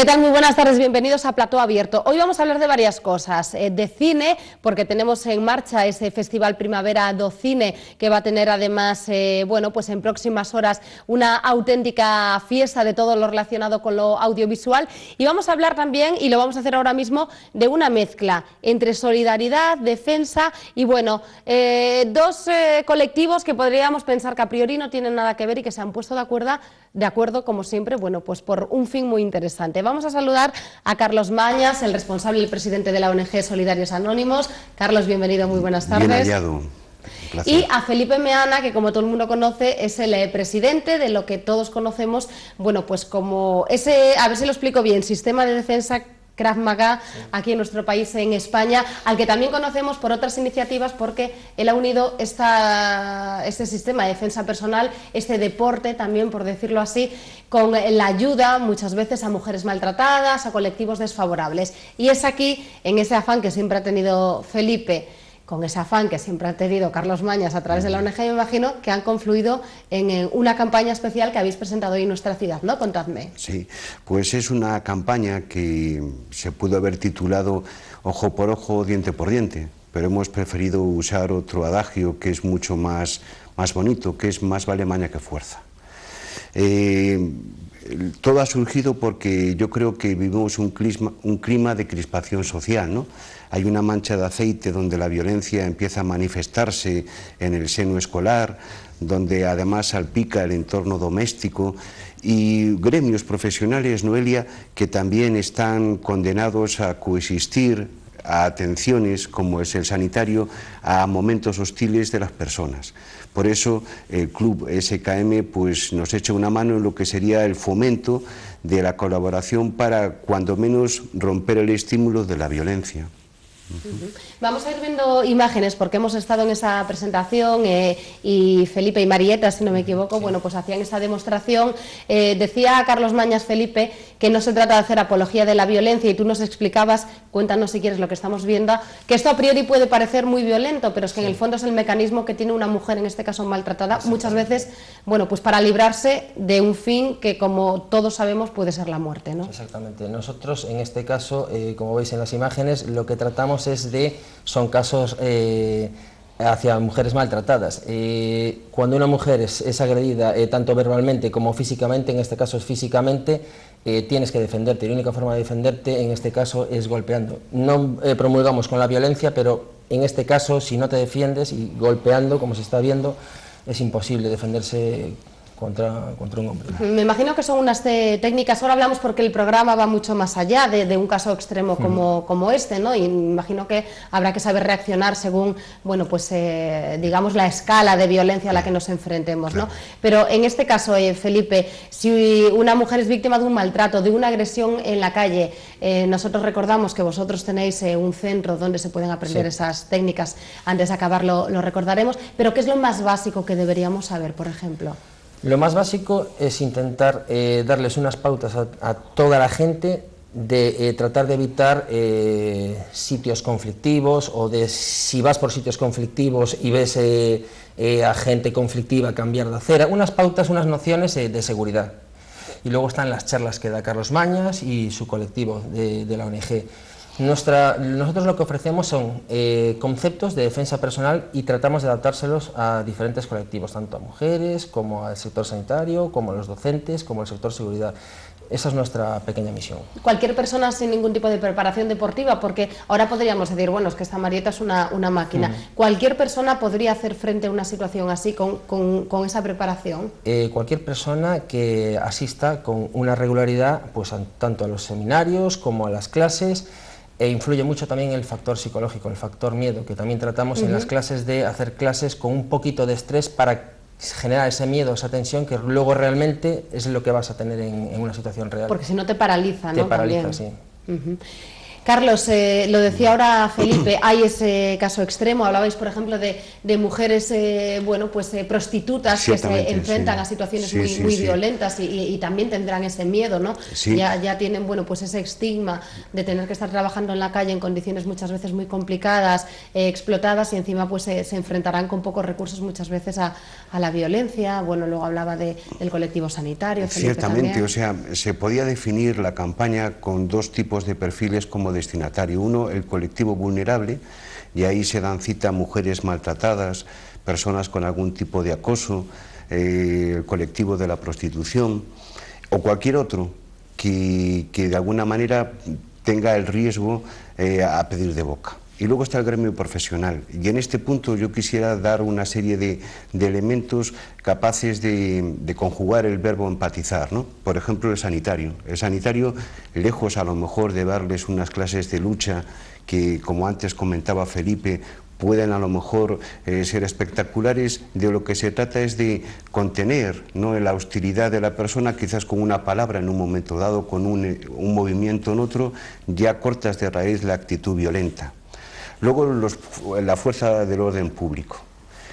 ¿Qué tal? Muy buenas tardes, bienvenidos a Plató Abierto. Hoy vamos a hablar de varias cosas, de cine, porque tenemos en marcha ese Festival Primavera do Cine, que va a tener además, bueno, pues en próximas horas una auténtica fiesta de todo lo relacionado con lo audiovisual, y vamos a hablar también, y lo vamos a hacer ahora mismo, de una mezcla entre solidaridad, defensa y, bueno, dos colectivos que podríamos pensar que a priori no tienen nada que ver y que se han puesto de acuerdo, como siempre, bueno, pues por un fin muy interesante. Vamos a saludar a Carlos Mañas, el responsable y el presidente de la ONG Solidarios Anónimos. Carlos, bienvenido, muy buenas tardes. Bien hallado. Y a Felipe Meana, que como todo el mundo conoce, es el presidente de lo que todos conocemos, bueno, pues como ese, a ver si lo explico bien, sistema de defensa Krav Maga aquí en nuestro país, en España, al que también conocemos por otras iniciativas, porque él ha unido este sistema de defensa personal, este deporte también, por decirlo así, con la ayuda muchas veces a mujeres maltratadas, a colectivos desfavorables. Y es aquí, en ese afán que siempre ha tenido Felipe, con ese afán que siempre ha tenido Carlos Mañas a través de la ONG, me imagino, que han confluido en una campaña especial que habéis presentado hoy en nuestra ciudad, ¿no? Contadme. Sí, pues es una campaña que se pudo haber titulado Ojo por ojo, diente por diente, pero hemos preferido usar otro adagio que es mucho más bonito, que es más vale maña que fuerza. Todo ha surgido porque yo creo que vivimos un clima de crispación social, ¿no? Hay una mancha de aceite donde la violencia empieza a manifestarse en el seno escolar, donde además salpica el entorno doméstico, y gremios profesionales, Noelia, que también están condenados a coexistir a atenciones, como es el sanitario, a momentos hostiles de las personas. Por eso el Club SKM pues, nos echa una mano en lo que sería el fomento de la colaboración para, cuando menos, romper el estímulo de la violencia. Vamos a ir viendo imágenes porque hemos estado en esa presentación y Felipe y Marieta, si no me equivoco, sí, bueno, pues hacían esa demostración. Decía Carlos Mañas, Felipe, que no se trata de hacer apología de la violencia, y tú nos explicabas, cuéntanos si quieres lo que estamos viendo, que esto a priori puede parecer muy violento, pero es que en el fondo es el mecanismo que tiene una mujer, en este caso maltratada, muchas veces, bueno, pues para librarse de un fin que, como todos sabemos, puede ser la muerte, ¿no? Exactamente. Nosotros, en este caso, como veis en las imágenes, lo que tratamos son casos hacia mujeres maltratadas. Cuando una mujer es agredida tanto verbalmente como físicamente, en este caso es físicamente, tienes que defenderte, y la única forma de defenderte en este caso es golpeando. No promulgamos con la violencia, pero en este caso, si no te defiendes y golpeando, como se está viendo, es imposible defenderse contra un hombre. Me imagino que son unas técnicas, ahora hablamos porque el programa va mucho más allá de un caso extremo como este, ¿no? Y me imagino que habrá que saber reaccionar según, bueno, pues digamos la escala de violencia a la que nos enfrentemos, ¿no? Pero en este caso, Felipe, si una mujer es víctima de un maltrato, de una agresión en la calle, nosotros recordamos que vosotros tenéis un centro donde se pueden aprender esas técnicas, antes de acabar lo recordaremos, pero ¿qué es lo más básico que deberíamos saber, por ejemplo? Lo más básico es intentar darles unas pautas a toda la gente de tratar de evitar sitios conflictivos, o de, si vas por sitios conflictivos y ves a gente conflictiva, cambiar de acera, unas pautas, unas nociones de seguridad. Y luego están las charlas que da Carlos Mañas y su colectivo de la ONG. Nosotros lo que ofrecemos son conceptos de defensa personal, y tratamos de adaptárselos a diferentes colectivos, tanto a mujeres como al sector sanitario, como a los docentes, como al sector seguridad. Esa es nuestra pequeña misión. Cualquier persona sin ningún tipo de preparación deportiva, porque ahora podríamos decir, bueno, es que esta Marieta es una máquina. ¿Cualquier persona podría hacer frente a una situación así con esa preparación? Cualquier persona que asista con una regularidad, pues tanto a los seminarios como a las clases. Influye mucho también el factor psicológico, el factor miedo, que también tratamos en las clases, de hacer clases con un poquito de estrés para generar ese miedo, esa tensión, que luego realmente es lo que vas a tener en una situación real. Porque si no te paraliza, ¿no? Te paraliza, sí. Carlos, lo decía ahora Felipe, hay ese caso extremo, hablabais por ejemplo de mujeres bueno, pues, prostitutas que se enfrentan a situaciones muy violentas y también tendrán ese miedo, ¿no? Sí. Ya tienen, bueno, pues ese estigma de tener que estar trabajando en la calle en condiciones muchas veces muy complicadas, explotadas, y encima pues se enfrentarán con pocos recursos muchas veces a la violencia. Bueno, luego hablaba del colectivo sanitario. Felipe, ciertamente, también. O sea, se podía definir la campaña con dos tipos de perfiles como destinatario. Uno, el colectivo vulnerable, y ahí se dan cita mujeres maltratadas, personas con algún tipo de acoso, el colectivo de la prostitución o cualquier otro que de alguna manera tenga el riesgo a pedir de boca. Y luego está el gremio profesional, y en este punto yo quisiera dar una serie de elementos capaces de conjugar el verbo empatizar, ¿no? Por ejemplo, el sanitario, lejos a lo mejor de darles unas clases de lucha que, como antes comentaba Felipe, pueden a lo mejor ser espectaculares, de lo que se trata es de contener, ¿no?, la hostilidad de la persona, quizás con una palabra en un momento dado, con un movimiento en otro, ya cortas de raíz la actitud violenta. Luego la fuerza del orden público.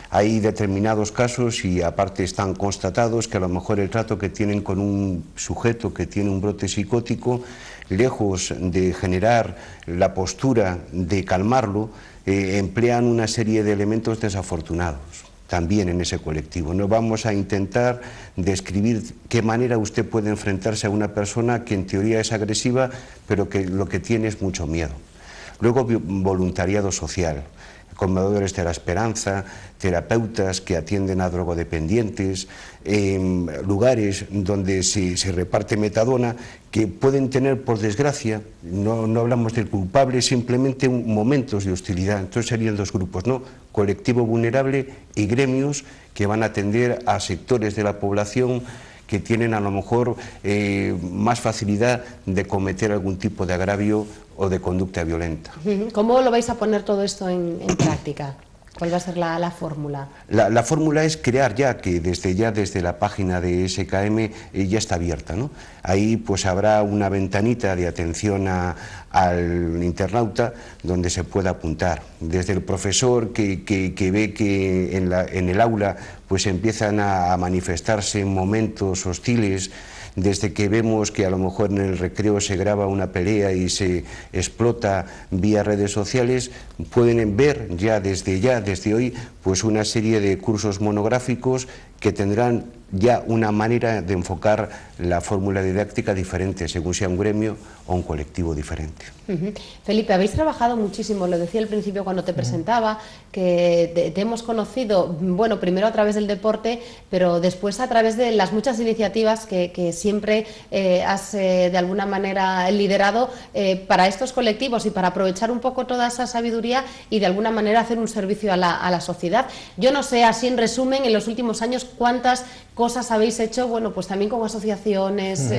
Hay determinados casos, y aparte están constatados, que a lo mejor el trato que tienen con un sujeto que tiene un brote psicótico, lejos de generar la postura de calmarlo, emplean una serie de elementos desafortunados también en ese colectivo. No vamos a intentar describir qué manera usted puede enfrentarse a una persona que en teoría es agresiva, pero que lo que tiene es mucho miedo. Luego, voluntariado social, comedores de la esperanza, terapeutas que atienden a drogodependientes, lugares donde se reparte metadona, que pueden tener, por desgracia, no hablamos del culpable, simplemente momentos de hostilidad. Entonces serían dos grupos, ¿no? Colectivo vulnerable y gremios que van a atender a sectores de la población que tienen a lo mejor más facilidad de cometer algún tipo de agravio o de conducta violenta. ¿Cómo lo vais a poner todo esto en práctica? ¿Cuál va a ser la fórmula? La fórmula es crear que desde la página de SKM ya está abierta, ¿no? Ahí pues habrá una ventanita de atención al internauta donde se pueda apuntar. Desde el profesor que ve que en el aula pues empiezan a manifestarse momentos hostiles, desde que vemos que a lo mejor en el recreo se graba una pelea y se explota vía redes sociales, pueden ver desde hoy pues una serie de cursos monográficos que tendrán ya una manera de enfocar la fórmula didáctica diferente, según sea un gremio o un colectivo diferente. Felipe, habéis trabajado muchísimo, lo decía al principio cuando te presentaba, que te hemos conocido, bueno, primero a través del deporte, pero después a través de las muchas iniciativas que siempre has de alguna manera liderado para estos colectivos y para aprovechar un poco toda esa sabiduría y de alguna manera hacer un servicio a la sociedad. Yo no sé, así en resumen, en los últimos años, cuántas cosas habéis hecho, bueno, pues también con asociaciones,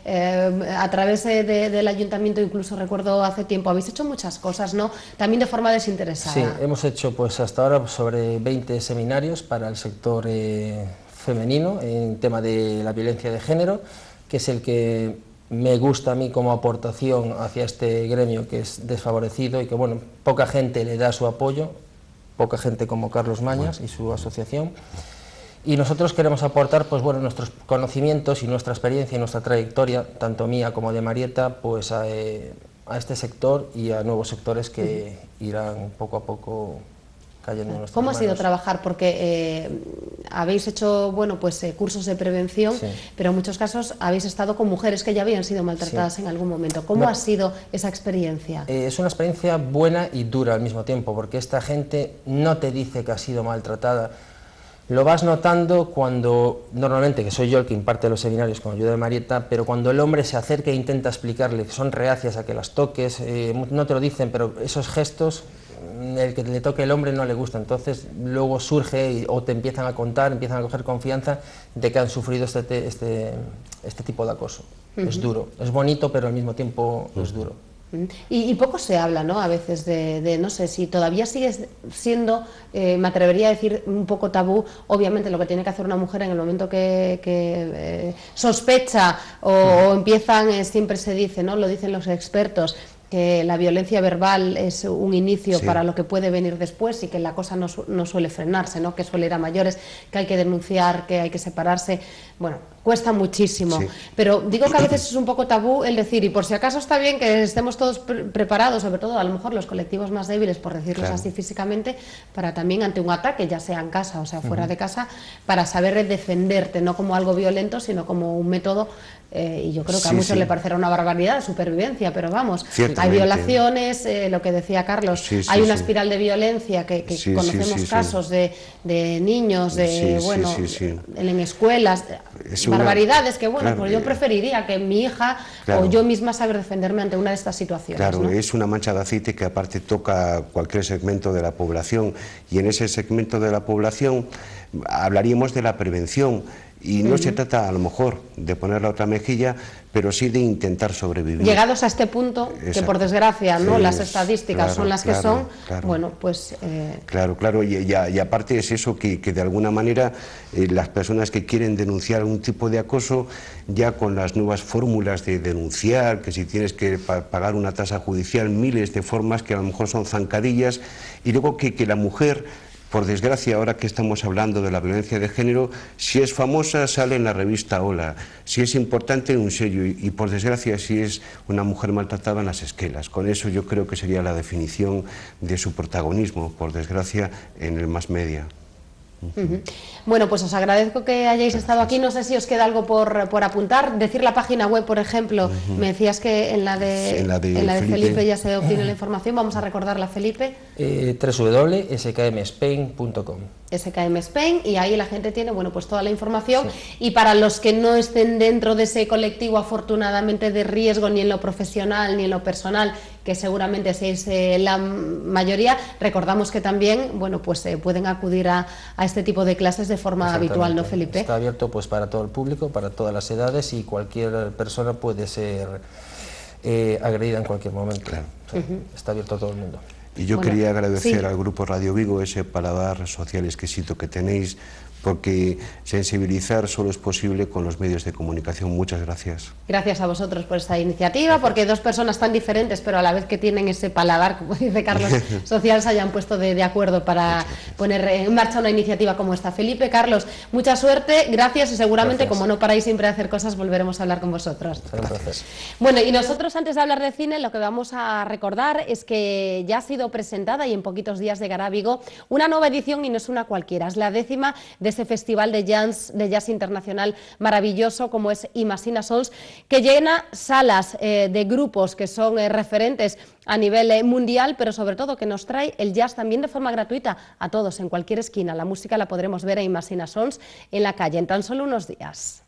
a través del ayuntamiento, incluso recuerdo hace tiempo, habéis hecho muchas cosas, ¿no? También de forma desinteresada. Sí, hemos hecho pues hasta ahora sobre 20 seminarios para el sector femenino en tema de la violencia de género, que es el que me gusta a mí como aportación hacia este gremio que es desfavorecido y que, bueno, poca gente le da su apoyo, poca gente como Carlos Mañas y su asociación. Y nosotros queremos aportar, pues bueno, nuestros conocimientos y nuestra experiencia y nuestra trayectoria, tanto mía como de Marieta, pues a este sector y a nuevos sectores que irán poco a poco cayendo en nuestras ¿Cómo ha sido manos. trabajar? Porque habéis hecho, bueno, pues cursos de prevención, Sí. pero en muchos casos habéis estado con mujeres que ya habían sido maltratadas en algún momento. ¿Cómo ha sido esa experiencia? Es una experiencia buena y dura al mismo tiempo, porque esta gente no te dice que ha sido maltratada. Lo vas notando cuando, normalmente, que soy yo el que imparte los seminarios con ayuda de Marieta, pero cuando el hombre se acerca e intenta explicarle que son reacias a que las toques, no te lo dicen, pero esos gestos, el que le toque el hombre no le gusta, entonces luego surge o te empiezan a contar, empiezan a coger confianza de que han sufrido este tipo de acoso. Es duro, es bonito, pero al mismo tiempo es duro. Y poco se habla, ¿no?, a veces no sé, si todavía sigue siendo, me atrevería a decir, un poco tabú, obviamente lo que tiene que hacer una mujer en el momento que sospecha o empiezan, siempre se dice, ¿no?, lo dicen los expertos, que la violencia verbal es un inicio para lo que puede venir después y que la cosa no suele frenarse, ¿no? Que suele ir a mayores, que hay que denunciar, que hay que separarse. Bueno, cuesta muchísimo, pero digo que a veces es un poco tabú el decir, y por si acaso está bien que estemos todos preparados, sobre todo a lo mejor los colectivos más débiles, por decirlo así físicamente, para también ante un ataque, ya sea en casa o sea fuera de casa, para saber defenderte, no como algo violento, sino como un método. Y yo creo que a muchos le parecerá una barbaridad de supervivencia, pero vamos, hay violaciones, lo que decía Carlos, hay una espiral de violencia que conocemos casos de niños, en escuelas, barbaridades que bueno, pues yo preferiría que mi hija o yo misma saber defenderme ante una de estas situaciones. Claro, ¿no? Es una mancha de aceite que aparte toca cualquier segmento de la población, y en ese segmento de la población hablaríamos de la prevención. Y no se trata a lo mejor de poner la otra mejilla, pero sí de intentar sobrevivir. Llegados a este punto, que por desgracia no las estadísticas son las que son, bueno, pues... Claro, y aparte es eso que de alguna manera las personas que quieren denunciar un tipo de acoso, ya con las nuevas fórmulas de denunciar, que si tienes que pagar una tasa judicial, miles de formas que a lo mejor son zancadillas, y luego que la mujer... Por desgracia, ahora que estamos hablando de la violencia de género, si es famosa sale en la revista Hola, si es importante en un sello y por desgracia si es una mujer maltratada en las esquelas. Con eso yo creo que sería la definición de su protagonismo, por desgracia, en el mass media. Bueno, pues os agradezco que hayáis estado aquí. No sé si os queda alro por apuntar. Decir la página web, por ejemplo. Me decías que en la de Felipe ya se obtiene la información. Vamos a recordarla, Felipe. www.skmspain.com. SKM Spain, y ahí la gente tiene, bueno, pues toda la información. Y para los que no estén dentro de ese colectivo afortunadamente de riesgo, ni en lo profesional ni en lo personal, que seguramente seis la mayoría, recordamos que también, bueno, pues pueden acudir a este tipo de clases de forma habitual, ¿no, Felipe? Está abierto pues para todo el público, para todas las edades, y cualquier persona puede ser agredida en cualquier momento. Está abierto a todo el mundo. Y yo quería agradecer al Grupo Radio Vigo ese paladar social exquisito que tenéis, porque sensibilizar solo es posible con los medios de comunicación. Muchas gracias. Gracias a vosotros por esta iniciativa, porque dos personas tan diferentes, pero a la vez que tienen ese paladar, como dice Carlos, social, se hayan puesto de acuerdo para poner en marcha una iniciativa como esta. Felipe, Carlos, mucha suerte, gracias, y seguramente como no paráis siempre a hacer cosas, volveremos a hablar con vosotros. Gracias. Bueno, y nosotros antes de hablar de cine, lo que vamos a recordar es que ya ha sido presentada y en poquitos días llegará a Vigo una nueva edición, y no es una cualquiera, es la 10ª de ese festival de jazz internacional maravilloso como es Imagina Sons, que llena salas de grupos que son referentes a nivel mundial, pero sobre todo que nos trae el jazz también de forma gratuita a todos, en cualquier esquina. La música la podremos ver en Imagina Sons en la calle en tan solo unos días.